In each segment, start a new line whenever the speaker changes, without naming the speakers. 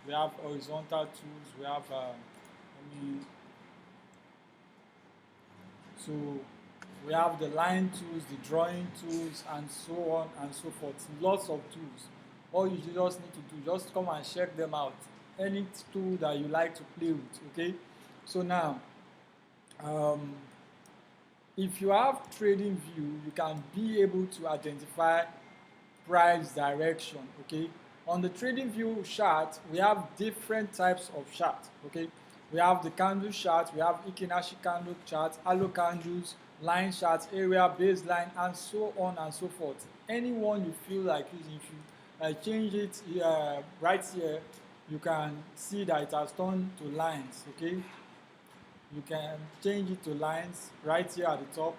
we have horizontal tools, we have I mean, so we have the line tools, the drawing tools, and so on and so forth. Lots of tools. All you just need to do, just come and check them out. Any tool that you like to play with, okay? So now, um, if you have trading view, you can be able to identify price direction, okay? On the trading view chart, we have different types of chart, okay? We have the candle chart, we have Ikinashi candle chart, halo candles, line charts, area, baseline, and so on and so forth. Anyone you feel like using, if you change it right here, you can see that it has turned to lines, okay? You can change it to lines right here at the top.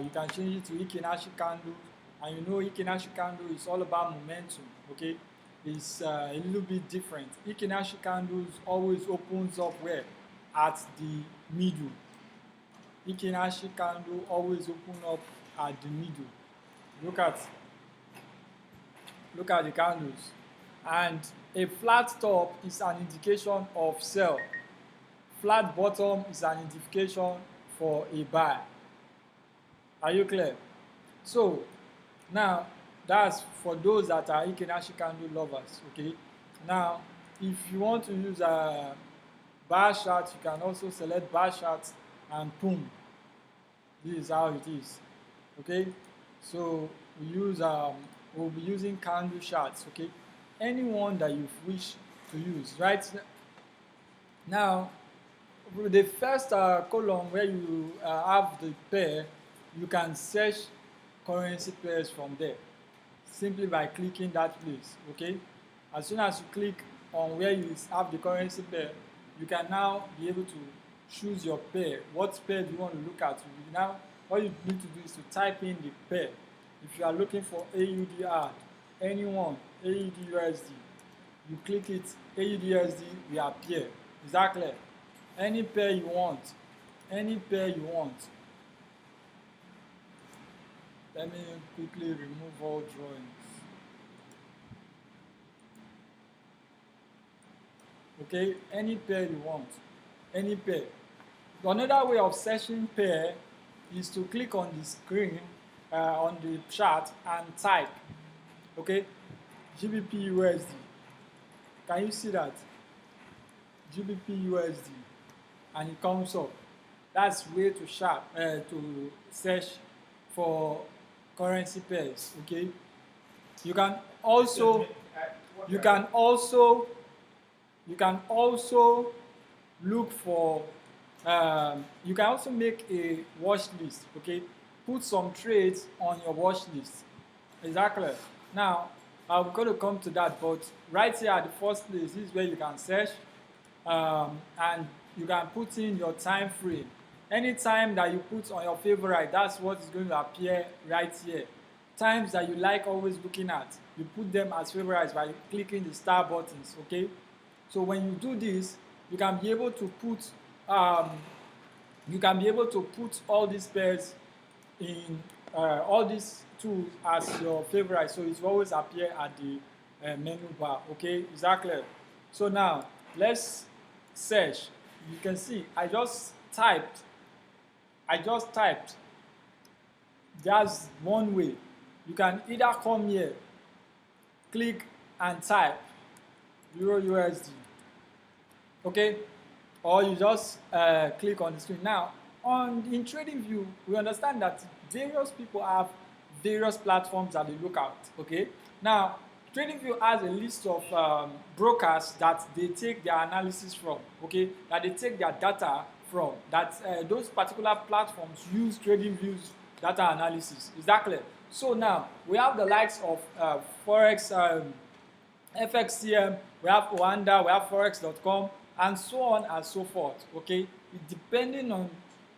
You can change it to Ikinashi candle, and you know Ikinashi candle is all about momentum, okay? It's a little bit different. Ikinashi candles always opens up where? At the middle. Ikinashi candle always open up at the middle. Look at the candles. And a flat top is an indication of sell. Flat bottom is an indication for a buy. Are you clear? So now that's for those that are Ikinashi candle lovers, okay? Now, if you want to use a bar chart, you can also select bar chart and boom. This is how it is, okay? So we'll be using candle charts, okay? Anyone that you wish to use, right? Now, the first column where you have the pair, you can search currency pairs from there simply by clicking that place, okay? As soon as you click on where you have the currency pair, you can now be able to choose your pair. What pair do you want to look at? Now, all you need to do is to type in the pair. If you are looking for AUD, anyone, AUD USD, you click it, AUD USD will appear. Is that clear? Any pair you want, any pair you want. Let me quickly remove all drawings. Okay, any pair you want, any pair. Another way of searching pair is to click on the screen, on the chart, and type, okay, GBP USD. Can you see that? GBP USD, and it comes up. That's way to search for currency pairs, okay? You can also look for you can also make a watch list, okay? Put some trades on your watch list. Exactly. Now I'm going to come to that, but right here at the first place, this is where you can search, and you can put in your time frame. Any time that you put on your favorite, that's what is going to appear right here. Times that you like always looking at, you put them as favorites by clicking the star buttons, okay? So when you do this, you can be able to put all these pairs in all these tools as your favorite, so it will always appear at the menu bar, okay? Is that clear? So now let's search. You can see I just typed. That's one way. You can either come here, click and type Euro USD, okay? Or you just click on the screen. Now, in TradingView, we understand that various people have various platforms that they look at, okay? Now, TradingView has a list of brokers that they take their analysis from, okay? That they take their data from, that those particular platforms use TradingView's data analysis. Is that clear? So now, we have the likes of Forex, FXCM, we have Oanda, we have Forex.com, and so on and so forth, okay? Depending on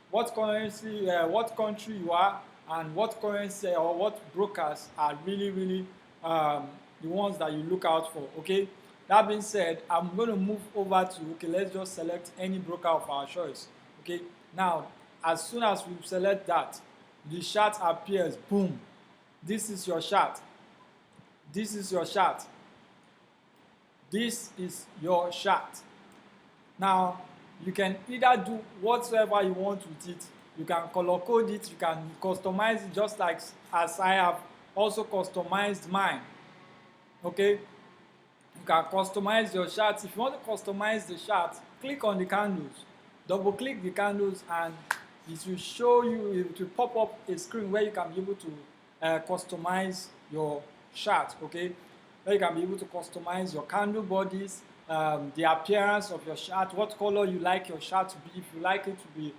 what currency, what country you are, and what currency or what brokers are really the ones that you look out for, okay? That being said, I'm going to move over to, okay, let's just select any broker of our choice, okay? Now, as soon as we select that, the chart appears, boom. This is your chart. This is your chart. This is your chart. Now, you can either do whatsoever you want with it. You can color code it, you can customize it just like as I have also customized mine. Okay? You can customize your chart. If you want to customize the chart, click on the candles. Double click the candles and it will show you, it will pop up a screen where you can be able to customize your chart. Okay? Where you can be able to customize your candle bodies, the appearance of your chart, what color you like your chart to be. If you like it to be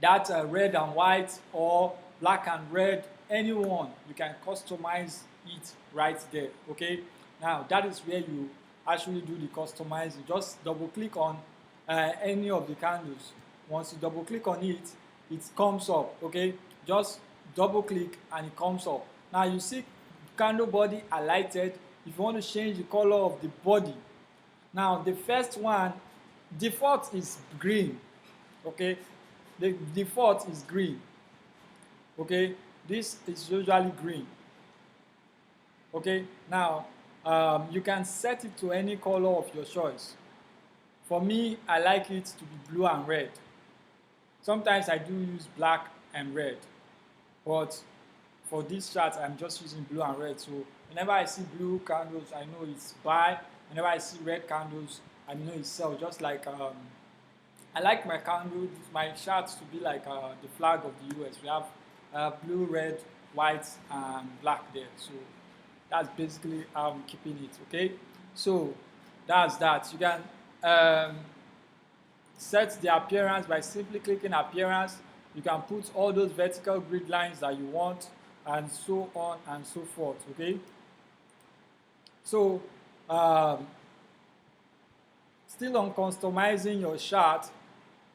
that red and white or black and red, anyone, you can customize it right there. Okay, now that is where you actually do the customizing. Just double click on any of the candles. Once you double click on it, it comes up. Okay, just double click and it comes up. Now you see candle body highlighted. If you want to change the color of the body, now the first one, default is green. Okay, the default is green. Okay, this is usually green. Okay, now you can set it to any color of your choice. For me, I like it to be blue and red. Sometimes I do use black and red, but for this chart, I'm just using blue and red. So whenever I see blue candles, I know it's buy. Whenever I see red candles, I know it's sell. Just like I like my candle, my charts to be like the flag of the US. We have blue, red, white, and black there. So that's basically how I'm keeping it. Okay, so that's that. You can set the appearance by simply clicking appearance. You can put all those vertical grid lines that you want, and so on and so forth. Okay, so still on customizing your chart,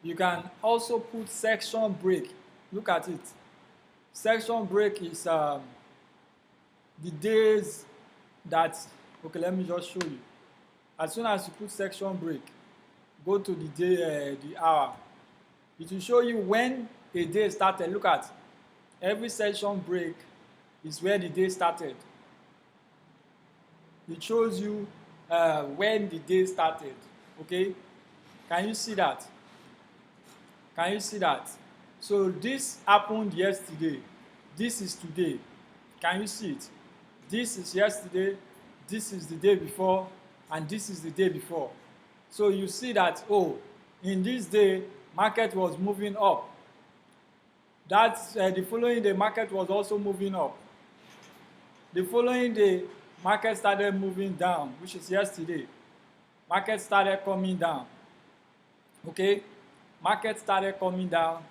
you can also put section break. Look at it. Section break is the days that, okay, let me just show you. As soon as you put section break, go to the day, the hour. It will show you when a day started. Look at every section break is where the day started. It shows you when the day started. Okay, can you see that? Can you see that? So this happened yesterday. This is today. Can you see it? This is yesterday. This is the day before, and this is the day before. So you see that, oh, in this day, market was moving up. That's the following day, market was also moving up. The following day, market started moving down, which is yesterday. Market started coming down. Okay, market started coming down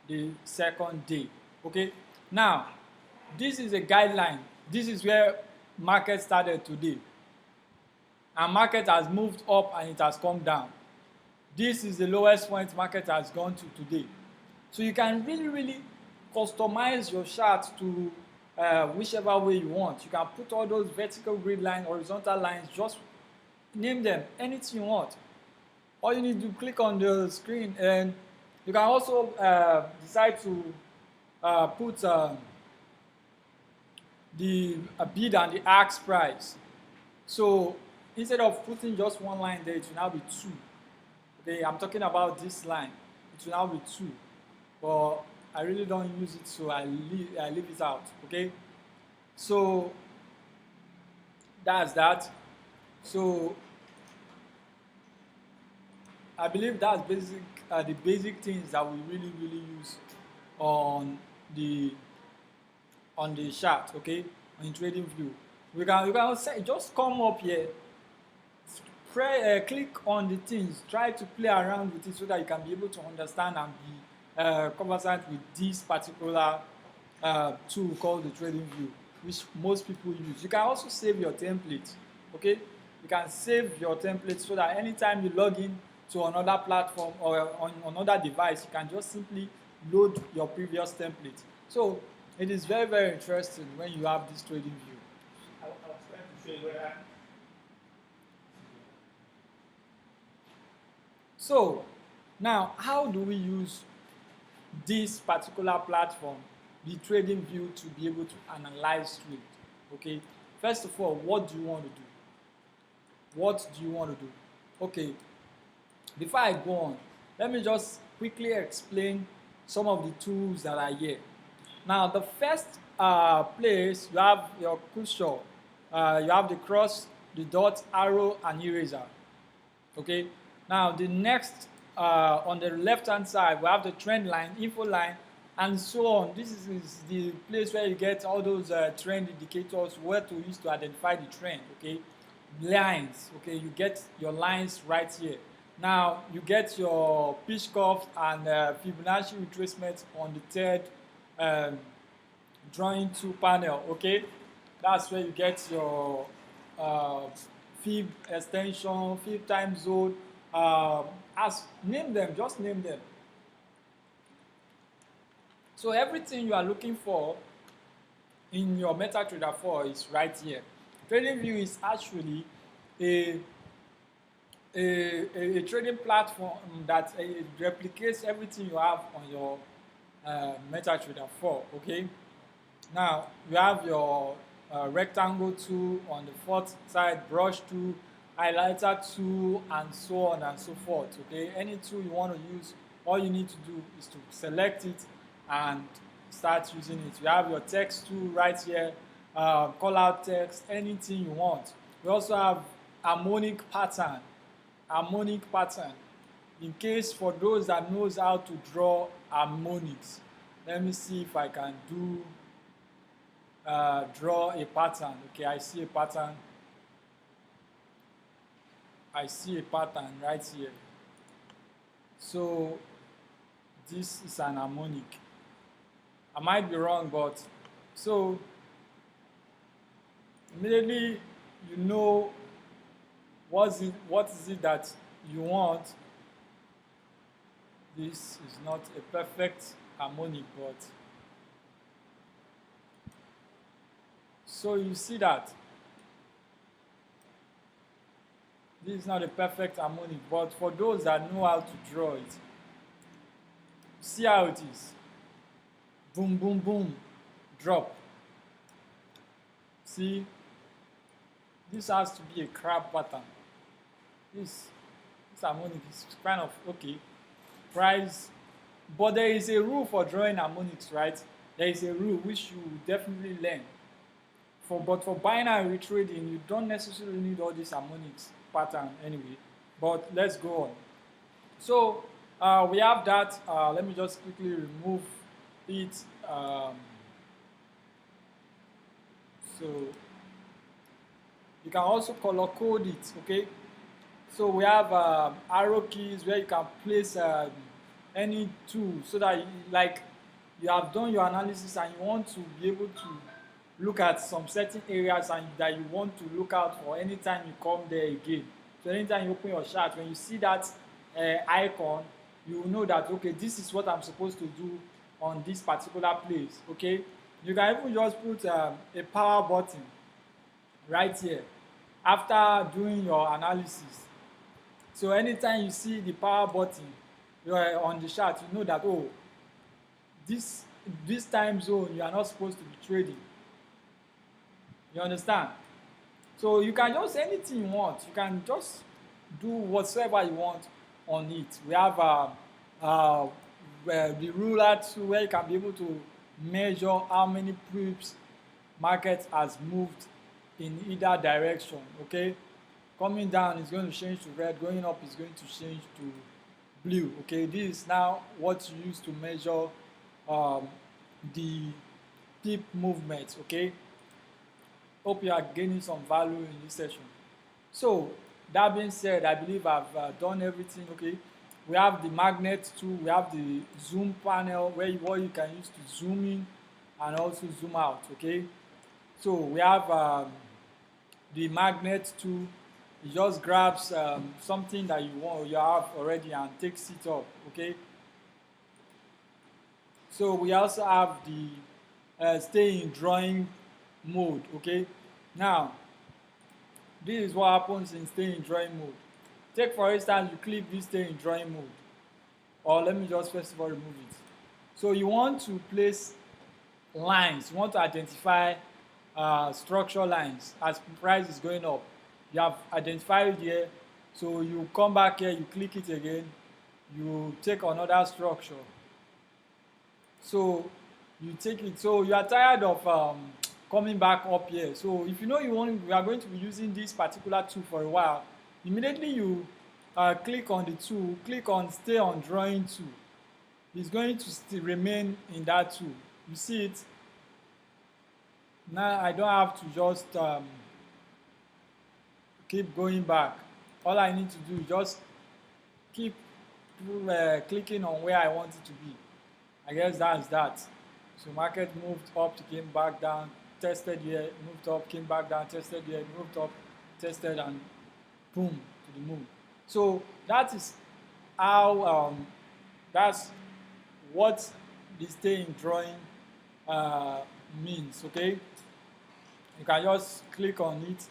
the second day. Okay, now this is a guideline. This is where market started today, and market has moved up and it has come down. This is the lowest point market has gone to today. So you can really customize your chart to whichever way you want. You can put all those vertical grid lines, horizontal lines, just name them anything you want. All you need to click on the screen, and you can also decide to put the bid and the ask price. So instead of putting just one line there, it will now be two. Okay, I'm talking about this line. It will now be two, but I really don't use it, so I leave it out. Okay, so that's that. So I believe that's the basic things that we really use on the chart. Okay, on trading view. You can say, just come up here, click on the things, try to play around with it so that you can be able to understand and be conversant with this particular tool called the trading view, which most people use. You can also save your template. Okay, you can save your template so that anytime you log in to another platform or on another device, you can just simply load your previous template. So it is very interesting when you have this trading view.
I was trying to show you where
So now, how do we use this particular platform, the trading view, to be able to analyze trade? Okay, first of all, what do you want to do? What do you want to do? Okay, before I go on, let me just quickly explain some of the tools that are here. Now, the first place, you have your cursor, you have the cross, the dot, arrow, and eraser. Okay, now the next on the left hand side, we have the trend line, info line, and so on. This is the place where you get all those trend indicators, where to use to identify the trend. Okay, lines. Okay, you get your lines right here. Now you get your pitch curves and Fibonacci retracement on the third um, drawing tool panel. Okay, that's where you get your uh, fib extension, fib time zone. As name them, just name them. So everything you are looking for in your MetaTrader 4 is right here. TradingView is actually a a trading platform that replicates everything you have on your MetaTrader 4. Okay, now you have your rectangle tool on the fourth side, brush tool, highlighter tool, and so on and so forth. Okay, any tool you want to use, all you need to do is to select it and start using it. You have your text tool right here, call out text, anything you want. We also have harmonic pattern, in case for those that knows how to draw harmonics. Let me see if I can do draw a pattern. Okay, I see a pattern right here. So this is an harmonic. I might be wrong, but so immediately you know what is it that you want. This is not a perfect harmonic, but so you see that this is not a perfect harmonic, but for those that know how to draw it, see how it is. Boom, boom, boom, drop. See, this has to be a crab pattern. This harmonic is kind of okay. Price, but there is a rule for drawing harmonics, right? There is a rule which you definitely learn. But for binary trading, you don't necessarily need all these harmonics pattern anyway. But let's go on. So we have that. Let me just quickly remove it. So you can also color code it. Okay. So we have arrow keys where you can place any tool, so that like you have done your analysis and you want to be able to look at some certain areas and that you want to look out for anytime you come there again. So anytime you open your chart, when you see that icon, you will know that, okay, this is what I'm supposed to do on this particular place. Okay, you can even just put a power button right here after doing your analysis. So anytime you see the power button on the chart, you know that, oh, this time zone you are not supposed to be trading. You understand? So you can just anything you want. You can just do whatsoever you want on it. We have the ruler tool where you can be able to measure how many pips market has moved in either direction. Okay, coming down is going to change to red, going up is going to change to blue. Okay, this is now what you use to measure the pip movement. Okay, hope you are gaining some value in this session. So that being said, I believe I've done everything. Okay, we have the magnet tool, we have the zoom panel where what you can use to zoom in and also zoom out. Okay, so we have the magnet tool. It just grabs something that you have already and takes it up. Okay, so we also have the stay in drawing mode. Okay, now this is what happens in stay in drawing mode. Take for instance, you click this stay in drawing mode, or let me just first of all remove it. So you want to place lines, you want to identify structure lines as price is going up. You have identified here. So you come back here, you click it again, you take another structure. So you take it. So you are tired of coming back up here. So if you know you are going to be using this particular tool for a while, immediately you click on the tool, click on stay on drawing tool. It's going to still remain in that tool. You see it? Now I don't have to just keep going back. All I need to do is just keep clicking on where I want it to be. I guess that's that. So market moved up, came back down, tested here, moved up, came back down, tested here, moved up, tested, and boom to the moon. So that is how that's what the stay in drawing means. Okay, you can just click on it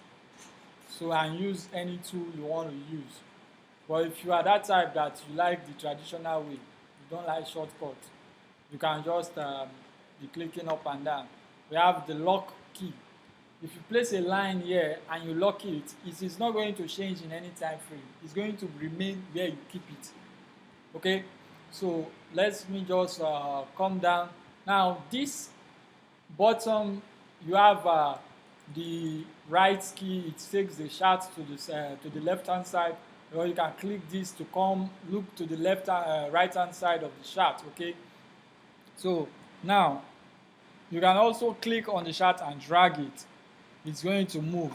so and use any tool you want to use. But if you are that type that you like the traditional way, you don't like shortcuts, you can just be clicking up and down. We have the lock key. If you place a line here and you lock it, it is not going to change in any time frame. It's going to remain where you keep it. Okay, so let me just come down. Now this bottom, you have the right key. It takes the chart to the left hand side, or you can click this to come look to the right hand side of the chart. Okay, so now you can also click on the chart and drag it. It's going to move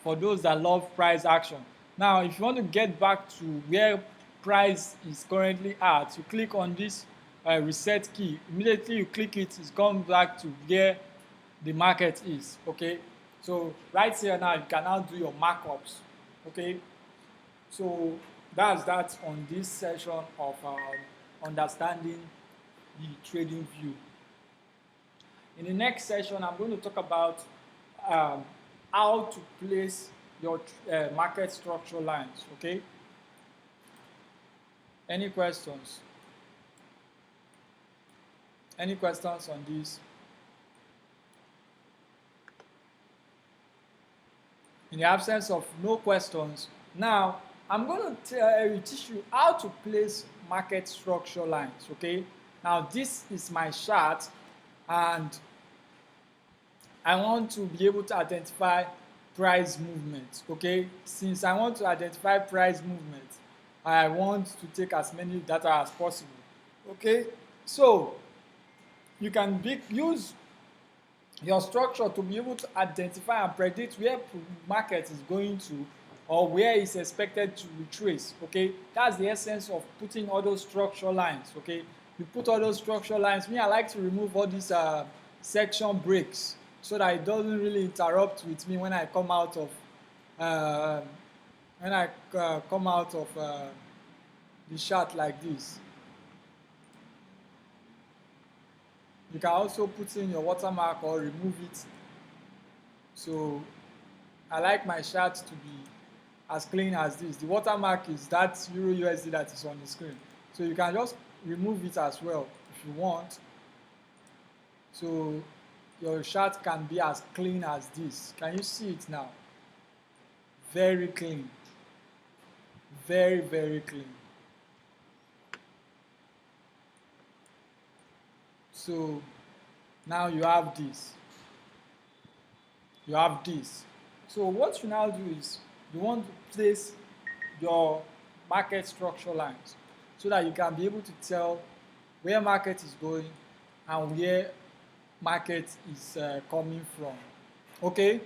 for those that love price action. Now if you want to get back to where price is currently at, you click on this reset key. Immediately you click it, it's gone back to where the market is. Okay, so right here now you can now do your markups. Okay, so that's that on this session of understanding the trading view. In the next session, I'm going to talk about how to place your market structure lines. Okay, any questions? Any questions on this? In the absence of no questions, now I'm going to teach you how to place market structure lines. Okay, now this is my chart, and I want to be able to identify price movement. Okay, since I want to identify price movement, I want to take as many data as possible. Okay, so you can use your structure to be able to identify and predict where market is going to, or where it's expected to retrace. Okay, that's the essence of putting all those structure lines. Okay, you put all those structure lines. Me, I like to remove all these section breaks so that it doesn't really interrupt with me when I come out of the chart like this. You can also put in your watermark or remove it. So I like my chart to be as clean as this. The watermark is that Euro USD that is on the screen. So you can just remove it as well if you want. So your chart can be as clean as this. Can you see it now? Very clean. Very, very clean. So now you have this. You have this. So what you now do is you want to place your market structure lines so that you can be able to tell where market is going and where market is coming from. Okay,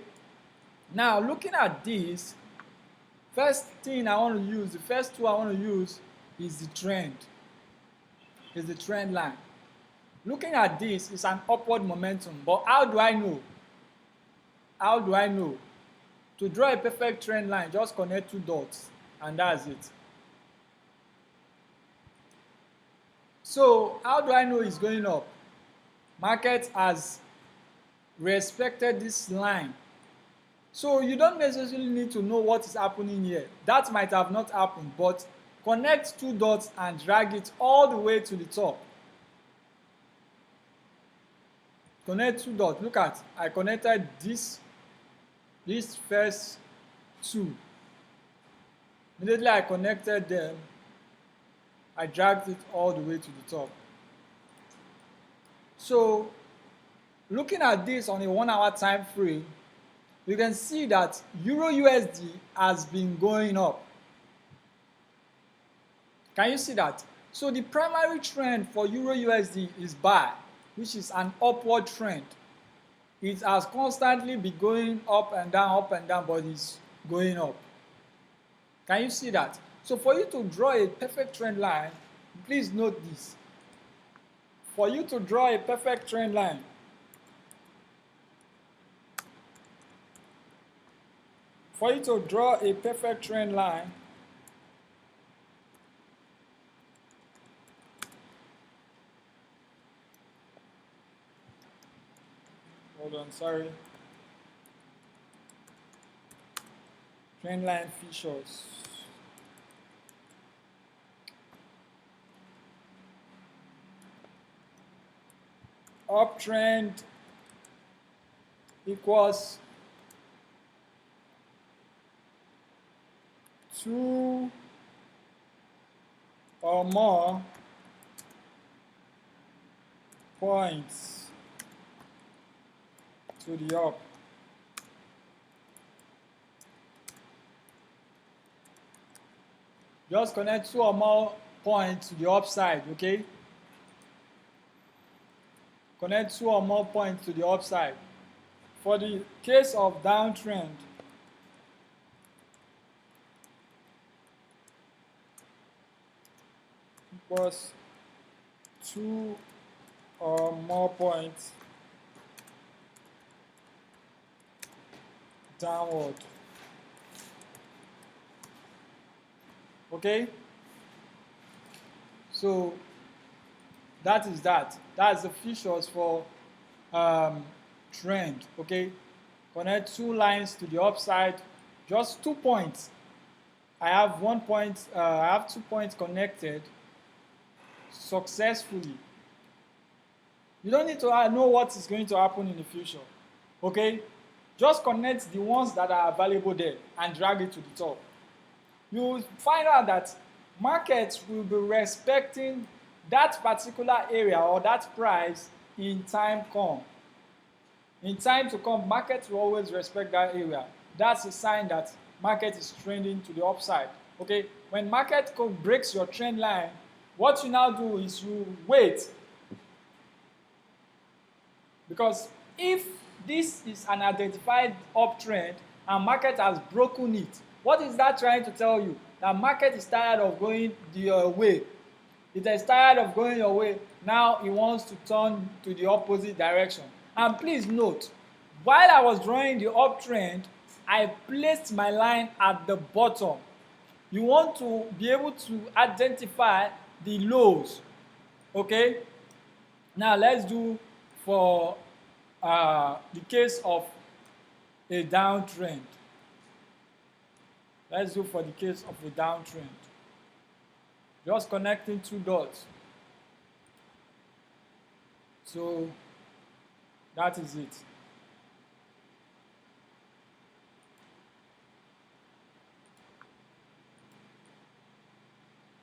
now looking at this, first thing I want to use, the first tool I want to use is the trend. Is the trend line. Looking at this, it's an upward momentum, but how do I know? How do I know? To draw a perfect trend line, just connect two dots, and that's it. So how do I know it's going up? Market has respected this line. So you don't necessarily need to know what is happening here. That might have not happened, but connect two dots and drag it all the way to the top. Connect two dots. Look at, I connected this first two. Immediately I connected them, I dragged it all the way to the top. So looking at this on a 1 hour time frame, you can see that Euro USD has been going up. Can you see that? So the primary trend for Euro USD is buy, which is an upward trend. It has constantly been going up and down, but it's going up. Can you see that? So for you to draw a perfect trend line, please note this. For you to draw a perfect trend line, hold on, sorry. Trend line features. Uptrend equals 2 or more points to the up. Just connect 2 or more points to the upside, okay? Connect 2 or more points to the upside. For the case of downtrend, equals 2 or more points downward. Okay? So that is that. That's the features for trend. Okay? Connect 2 lines to the upside, just 2 points. I have 1 point, I have 2 points connected successfully. You don't need to know what is going to happen in the future. Okay? Just connect the ones that are available there and drag it to the top. You will find out that markets will be respecting that particular area or that price in time come. In time to come, markets will always respect that area. That's a sign that market is trending to the upside. Okay? When market breaks your trend line, what you now do is you wait. Because if this is an identified uptrend and market has broken it, what is that trying to tell you? That market is tired of going your way. It is tired of going your way. Now it wants to turn to the opposite direction. And please note, while I was drawing the uptrend, I placed my line at the bottom. You want to be able to identify the lows. Okay? Now let's do for the case of a downtrend. Let's do for the case of a downtrend. Just connecting 2 dots. So that is it.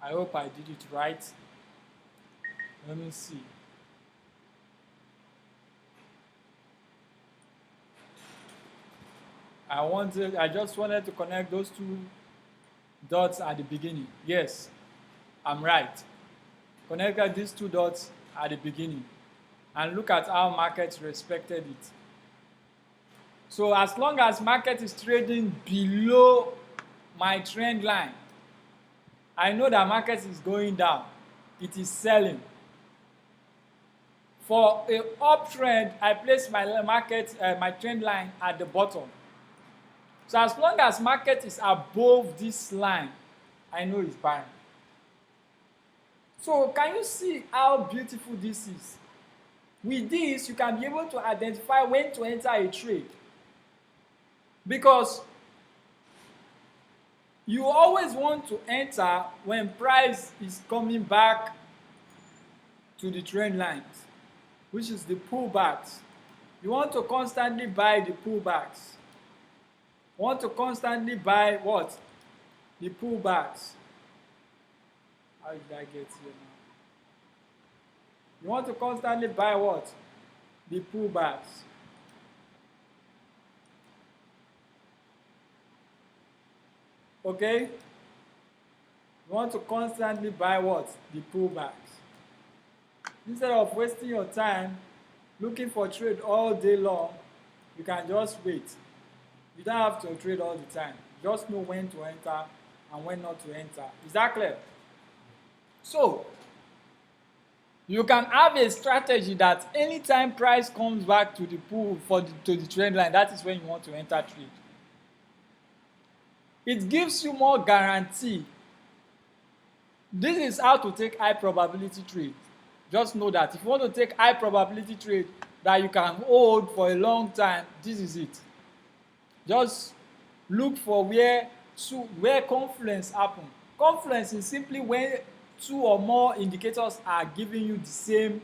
I hope I did it right. Let me see. I just wanted to connect those 2 dots at the beginning. Yes, I'm right. Connected these 2 dots at the beginning. And look at how markets respected it. So as long as market is trading below my trend line, I know that market is going down. It is selling. For a uptrend, I place my trend line at the bottom. So as long as market is above this line, I know it's buying. So can you see how beautiful this is? With this, you can be able to identify when to enter a trade. Because you always want to enter when price is coming back to the trend lines, which is the pullbacks. You want to constantly buy the pullbacks. You want to constantly buy what? the pullbacks. How did I get here now? You want to constantly buy what? The pullbacks. Okay? You want to constantly buy what? The pullbacks. Instead of wasting your time looking for trade all day long, you can just wait. You don't have to trade all the time. Just know when to enter and when not to enter. Is that clear? So, you can have a strategy that anytime price comes back to the pool to the trend line, that is when you want to enter trade. It gives you more guarantee. This is how to take high probability trade. Just know that if you want to take high probability trade that you can hold for a long time, this is it. Just look for where confluence happen. Confluence is simply when two or more indicators are giving you the same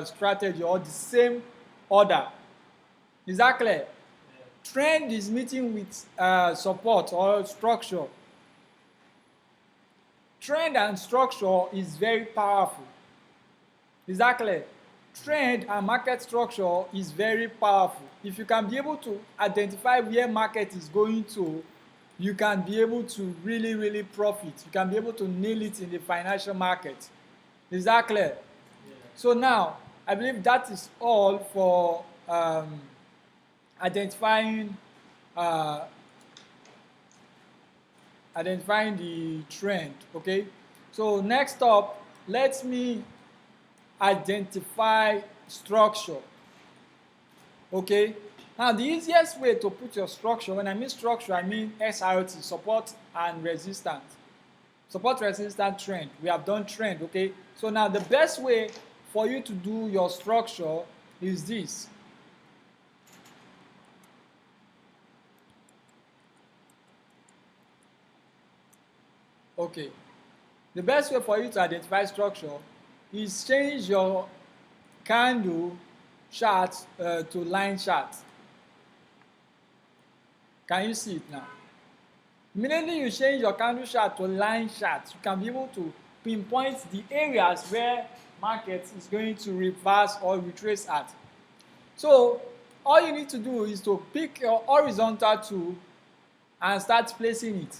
strategy or the same order. Is that clear? Yeah. Trend is meeting with support or structure. Trend and structure is very powerful. Is that clear? Trend and market structure is very powerful. If you can be able to identify where market is going to, you can be able to really profit. You can be able to nail it in the financial market. Is that clear? Yeah. So now, I believe that is all for identifying the trend. Okay, so next up, let me identify structure. Okay, now the easiest way to put your structure, when I mean structure, I mean SRT, support and resistance. Support, resistance, trend. We have done trend. Okay, so now the best way for you to do your structure is this. Okay, the best way for you to identify structure is change your candle chart to line chart. Can you see it now? Immediately you change your candle chart to line chart, you can be able to pinpoint the areas where market is going to reverse or retrace at. So all you need to do is to pick your horizontal tool and start placing it.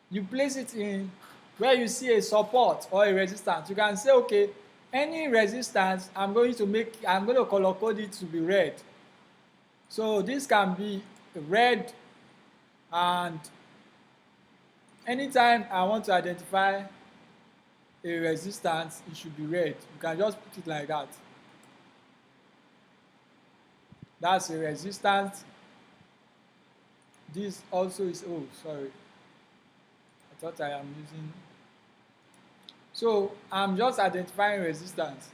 You place it in where you see a support or a resistance. You can say, okay, any resistance, I'm going to color code it to be red. So this can be red, and anytime I want to identify a resistance, it should be red. You can just put it like that. That's a resistance. This also is, oh, sorry. I thought I am using. So I'm just identifying resistance.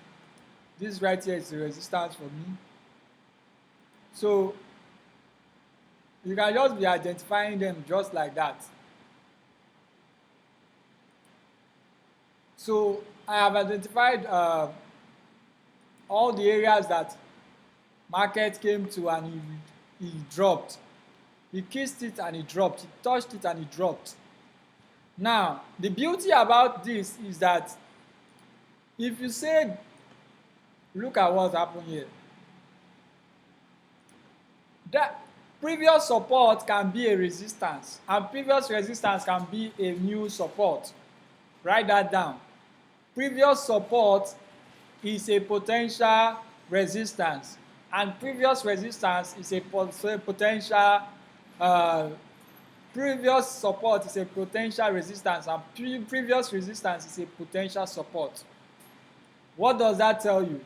This right here is a resistance for me. So you can just be identifying them just like that. So I have identified all the areas that market came to and he dropped. He kissed it and he dropped. He touched it and he dropped. Now, the beauty about this is that if you say, look at what happened here. That previous support can be a resistance, and previous resistance can be a new support. Write that down. Previous support is a potential resistance, and previous resistance is a potential previous support is a potential resistance, and previous resistance is a potential support. What does that tell you?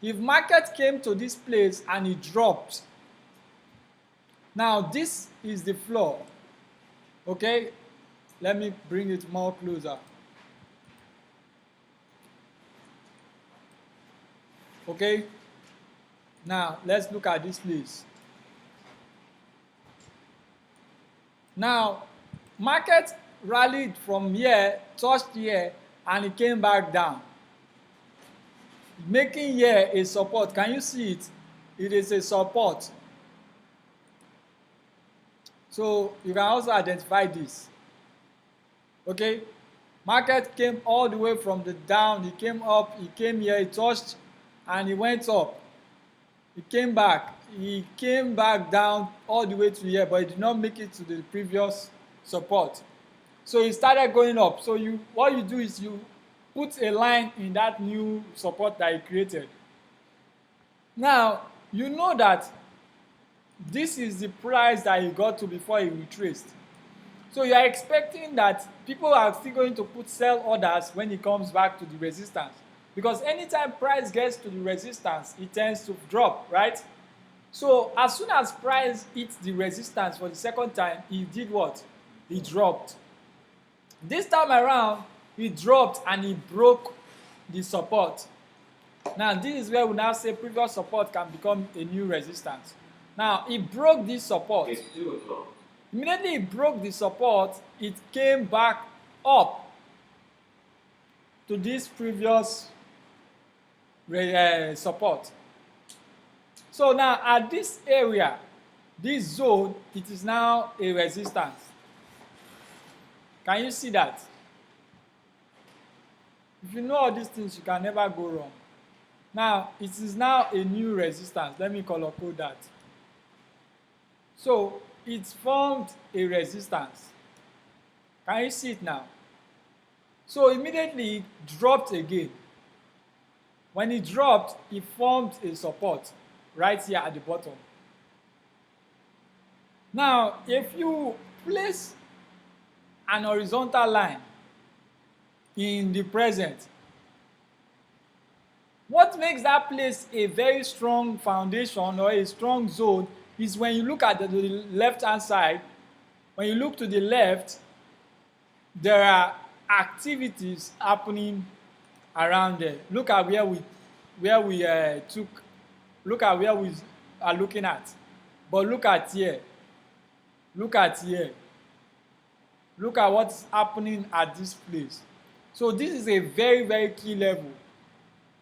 If market came to this place and it dropped, now this is the floor. Okay, let me bring it more closer. Okay, now let's look at this place. Now, market rallied from here, touched here, and it came back down, making here a support. Can you see it? It is a support. So you can also identify this. Okay, market came all the way from the down, he came up, he came here, he touched, and he went up. He came back down all the way to here, but he did not make it to the previous support. So he started going up. So what you do is you put a line in that new support that he created. Now you know that this is the price that he got to before he retraced. So you are expecting that people are still going to put sell orders when it comes back to the resistance, because anytime price gets to the resistance, it tends to drop, right? So as soon as price hits the resistance for the second time, he did what? He dropped. This time around, he dropped and he broke the support. Now this is where we now say previous support can become a new resistance. Now he broke this support.
It's 2 o'clock.
Immediately it broke the support, it came back up to this previous support. So now at this area, this zone, it is now a resistance. Can you see that? If you know all these things, you can never go wrong. Now it is now a new resistance. Let me color code that. So it formed a resistance. Can you see it now? So immediately it dropped again. When it dropped, it formed a support right here at the bottom. Now, if you place an horizontal line in the present, what makes that place a very strong foundation or a strong zone is when you look at the left-hand side. When you look to the left, there are activities happening around there. Look at where we look at where we are looking at. But look at here. Look at here. Look at what's happening at this place. So this is a very, very key level.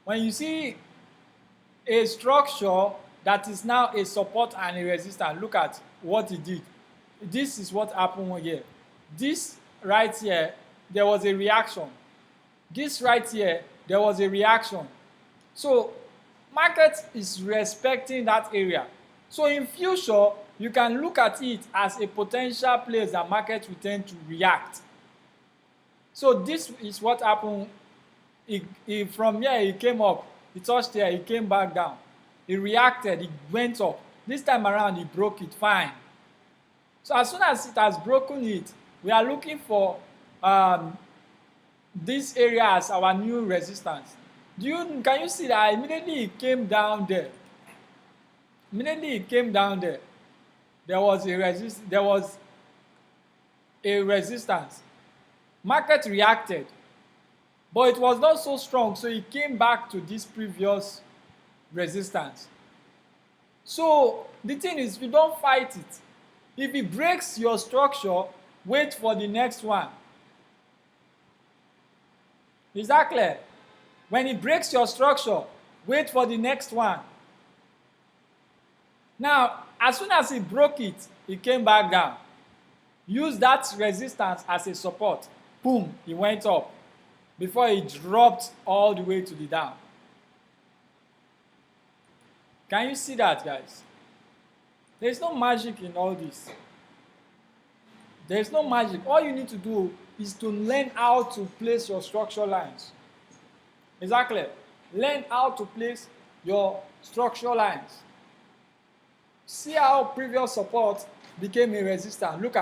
When you see a structure that is now a support and a resistance, look at what it did. This is what happened here. This right here, there was a reaction. This right here, there was a reaction. So market is respecting that area. So in future, you can look at it as a potential place that market will tend to react. So this is what happened. From here, he came up, he touched here, he came back down. He reacted, he went up. This time around, he broke it, fine. So as soon as it has broken it, we are looking for this area as our new resistance. Can you see that immediately it came down there? Immediately it came down there. There was a resistance. Market reacted, but it was not so strong, so it came back to this previous resistance. So the thing is, if you don't fight it, if it breaks your structure, wait for the next one. Is that clear? When it breaks your structure, wait for the next one. Now, as soon as it broke it, it came back down. Use that resistance as a support. Boom, it went up before it dropped all the way to the down. Can you see that, guys? There's no magic in all this. There's no magic. All you need to do is to learn how to place your structure lines. Exactly. Learn how to place your structure lines. See how previous support became a resistance. Look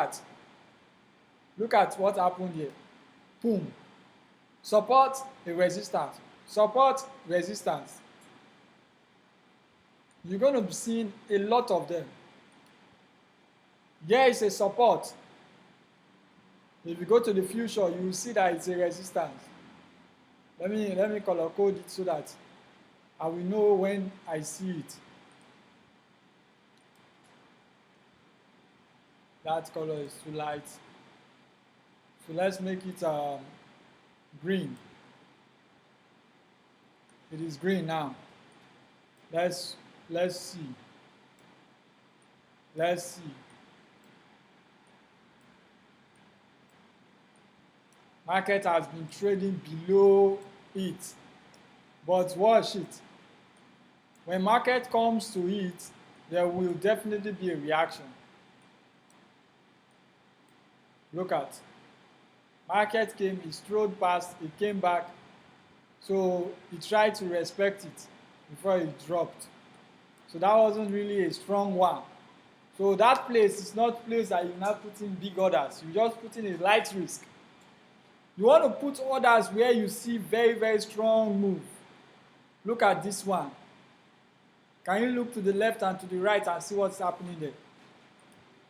at what happened here. Boom. Support, a resistance. Support, resistance. You're going to be seeing a lot of them. Here is a support. If you go to the future, you will see that it's a resistance. Let me color code it so that I will know when I see it. That color is too light. So let's make it green. It is green now. Let's see. Let's see. Market has been trading below it. But watch it. When market comes to it, there will definitely be a reaction. Look at. Market came, it strode past, it came back. So he tried to respect it before it dropped. So that wasn't really a strong one. So that place is not a place that you now put in big orders. You just put in a light risk. You want to put orders where you see very, very strong move. Look at this one. Can you look to the left and to the right and see what's happening there?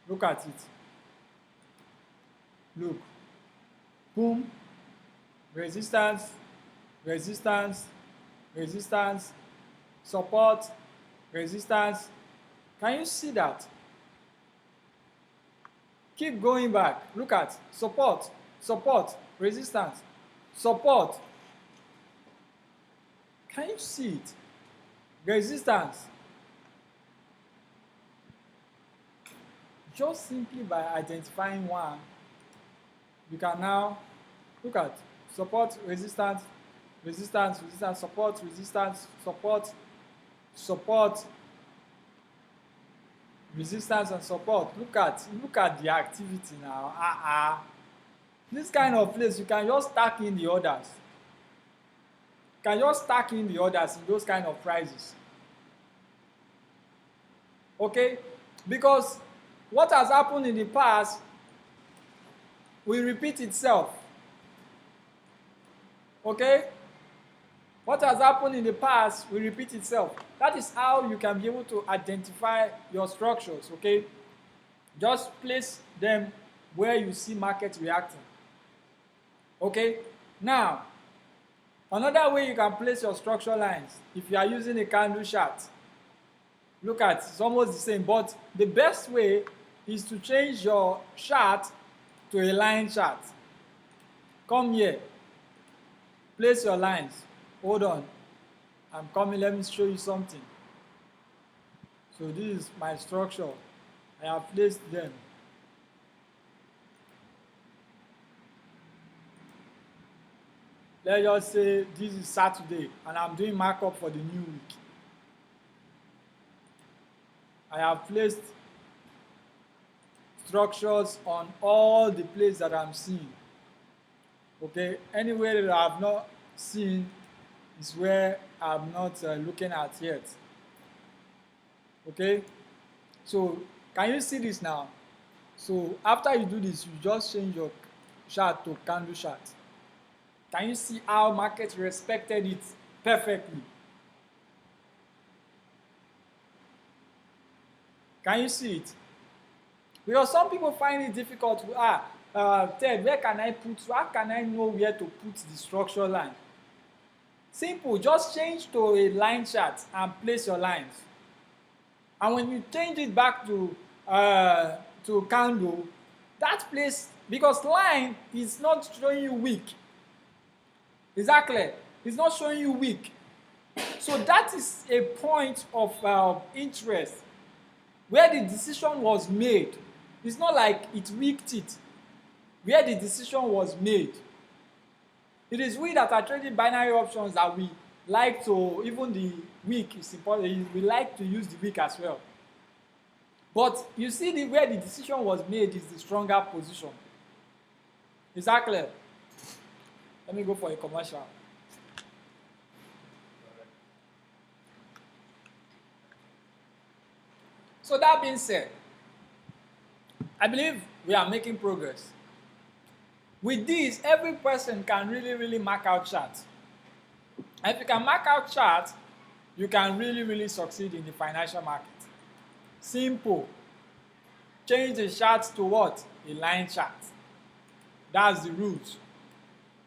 Look at it. Look. Boom. Resistance, resistance, resistance, support, resistance. Can you see that? Keep going back. Look at support, support, resistance, support. Can you see it? Resistance. Just simply by identifying one, you can now look at support, resistance, resistance, resistance, support, resistance, support, support, resistance, and support. Look at the activity now. This kind of place, you can just stack in the orders. You can just stack in the orders in those kind of prices. Okay? Because what has happened in the past will repeat itself. Okay? What has happened in the past will repeat itself. That is how you can be able to identify your structures. Okay? Just place them where you see market reacting. Okay? Now, another way you can place your structure lines, if you are using a candle chart, look at it's almost the same, but the best way is to change your chart to a line chart. Come here, place your lines. Hold on, I'm coming, let me show you something. So this is my structure. I have placed them. Let's just say this is Saturday and I'm doing markup for the new week. I have placed structures on all the places that I'm seeing. Okay, anywhere that I have not seen is where I'm not looking at yet. Okay, so can you see this now? So after you do this, you just change your chart to candle chart. Can you see how market respected it perfectly? Can you see it? Because some people find it difficult to, Ted, where can I put, how can I know where to put the structure line? Simple, just change to a line chart and place your lines. And when you change it back to candle, that place, because line is not showing you weak. Exactly, it's not showing you weak. So that is a point of interest where the decision was made. It's not like it weaked it. Where the decision was made. It is we that are trading binary options that we like to, even the weak is important, we like to use the weak as well. But you see where the decision was made is the stronger position. Exactly. Let me go for a commercial. So that being said, I believe we are making progress. With this, every person can really mark out charts. And if you can mark out charts, you can really succeed in the financial market. Simple. Change the chart to what? A line chart. That's the root.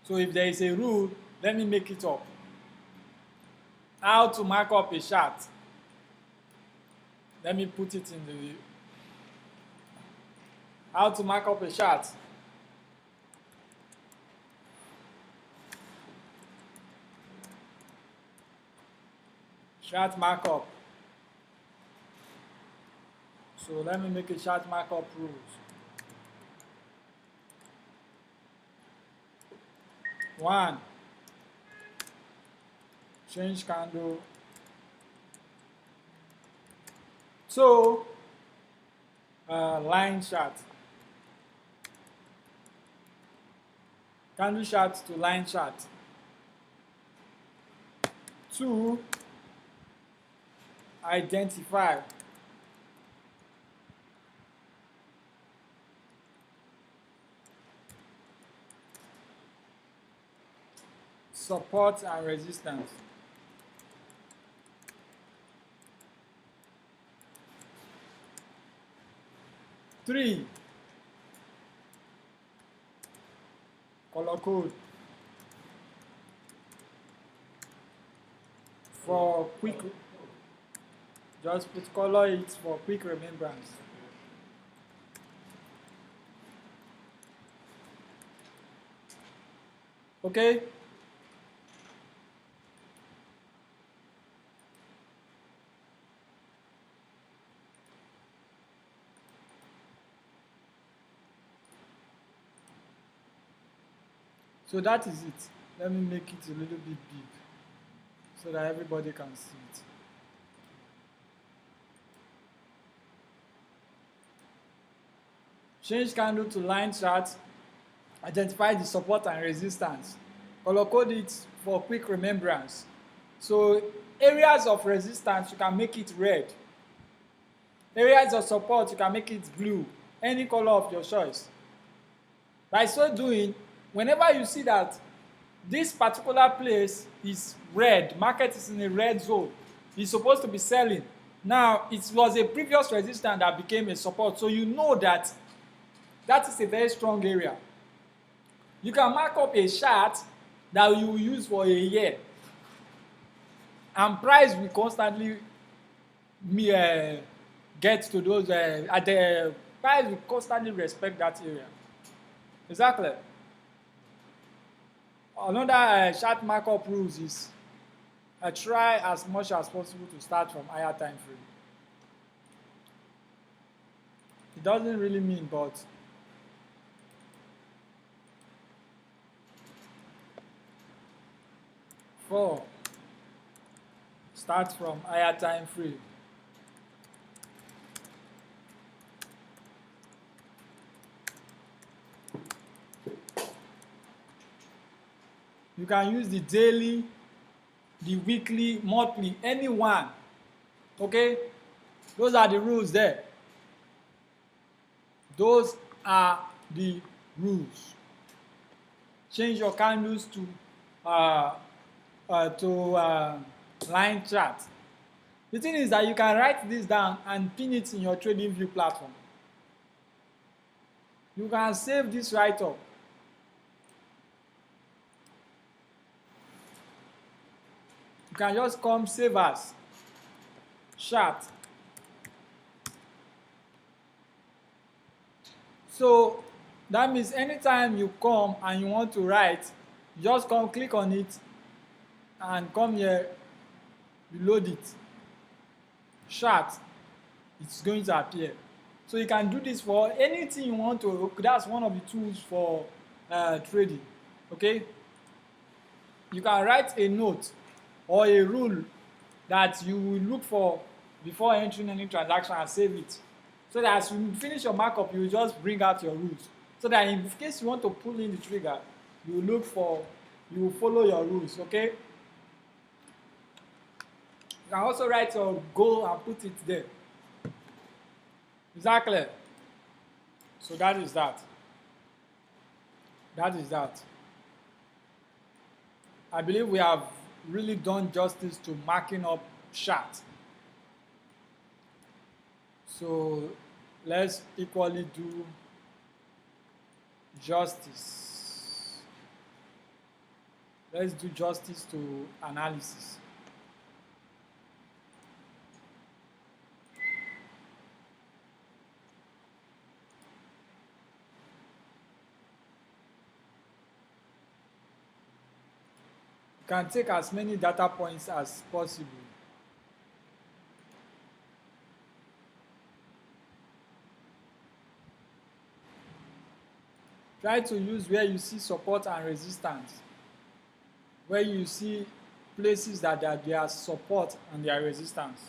So if there is a rule, let me make it up. How to mark up a chart. Let me put it in the... How to mark up a chart. Chart markup. So let me make a chart markup rules. 1, change candle. 2, line chart. Candle chart to line chart. 2, identify. Support and resistance. 3, color code. For quick, just put color it for quick remembrance. Okay? So that is it. Let me make it a little bit big so that everybody can see it. Change candle to line chart. Identify the support and resistance. Color code it for quick remembrance. So areas of resistance, you can make it red. Areas of support, you can make it blue. Any color of your choice. By so doing, whenever you see that this particular place is red, market is in a red zone, it's supposed to be selling. Now, it was a previous resistance that became a support, so you know that that is a very strong area. You can mark up a chart that you will use for a year, and price will constantly get to those, price will constantly respect that area. Exactly. Another chart markup rules is try as much as possible to start from higher time frame. It doesn't really mean, but four, start from higher time frame. You can use the daily, the weekly, monthly, any one. Okay? Those are the rules there. Those are the rules. Change your candles to line chart. The thing is that you can write this down and pin it in your TradingView platform. You can save this write-up. You can just come save as chart. So that means anytime you come and you want to write, you just come click on it and come here, you load it. Chart, it's going to appear. So you can do this for anything you want to. That's one of the tools for trading. Okay? You can write a note or a rule that you will look for before entering any transaction and save it. So that as you finish your markup, you will just bring out your rules. So that in case you want to pull in the trigger, you will follow your rules, okay? You can also write your goal and put it there. Exactly. So that is that. That is that. I believe we have really done justice to marking up chart. So let's equally do justice. Let's do justice to analysis. You can take as many data points as possible. Try to use where you see support and resistance. where you see places that there are support and there are resistance.